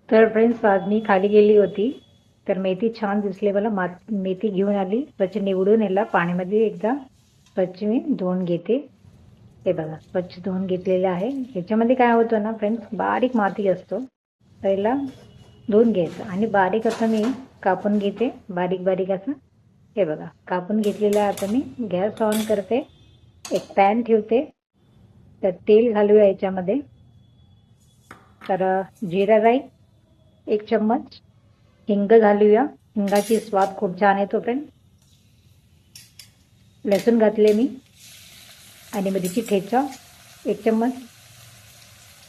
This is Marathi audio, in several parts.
तर फ्रेंड्स, आज मी खाली गेली होती, तर मेथी छान दिसली मला. मेथी घेऊन आली, स्वच्छ निवडून याला पाण्यामध्ये एकदा स्वच्छ मी धुवून घेते. हे बघा, स्वच्छ धुवून घेतलेलं आहे. ह्याच्यामध्ये काय होतं ना फ्रेंड्स, बारीक माती असतो. पहिला धुवून घ्यायचं आणि बारीक असं मी कापून घेते, बारीक बारीक असं. हे बघा, कापून घेतलेलं आहे. आता मी गॅस ऑन करते, एक पॅन ठेवते, तर तेल घालूया याच्यामध्ये. तर जिरा राई 1 चम्मच, हिंग घालूया. हिंगाची स्वाद खूप छान येतो फ्रेंड. लसूण घातले मी आणि मिरची ठेचा 1 चम्मच.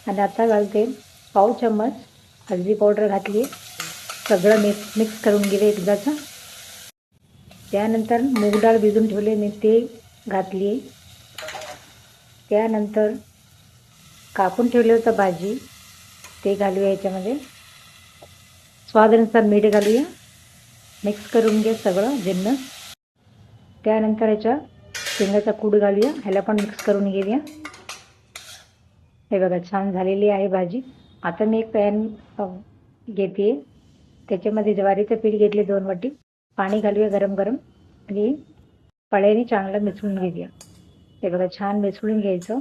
आणि आता घालते पाव चम्मच हळदी पावडर घातली. सगळं मिक्स करून घेते एकदाचं. त्यानंतर मूग डाळ भिजून ठेवले मी, ते घातली. त्यानंतर कापून ठेवलं होतं भाजी, ते घालूया याच्यामध्ये. स्वादानुसार मीठ घालूया. मिक्स करून घे सगळं जिन्नस. त्यानंतर याच्या शेंगाचा कूट घालूया, ह्याला पण मिक्स करून घेऊया. हे बघा, छान झालेली आहे भाजी. आता मी एक पॅन घेते, त्याच्यामध्ये ज्वारीचं पीठ घेतले 2 वाटी. पाणी घालूया गरम गरम आणि पळ्याने चांगलं मिसळून घेऊया. हे बघा, छान मिसळून घ्यायचं.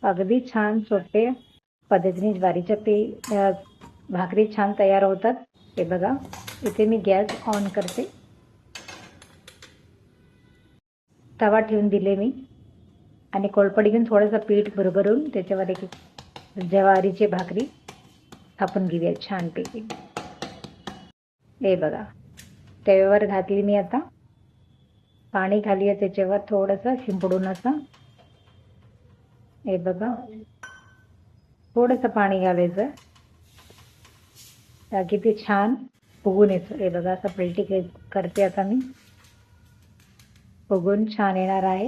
अगदी छान सोपे पद्धतीने ज्वारीच्या भाकरी छान तयार होतात. हे बघा, इथे मी गॅस ऑन करते. तवा ठेवून दिले मी आणि कोळपडी घेऊन थोडंसं पीठ भरभरून त्याच्यावर एक ज्वारीची भाकरी थापून घेऊया छानपैकी. हे बघा, तव्यावर घातली मी. आता पाणी घालूया त्याच्यावर थोडंसं शिंपडून असं. हे बघा, थोडंसं पाणी घालायचं ताकी ते छान फुगून येतं. हे बघा, असं पलटी करते आता मी. फुगून छान येणार आहे.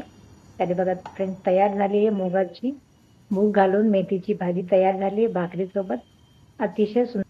तरी बघा फ्रेंड्स, तयार झाली आहे मूग घालून मेथीची भाजी तयार झाली आहे भाकरीसोबत. अतिशय सुंदर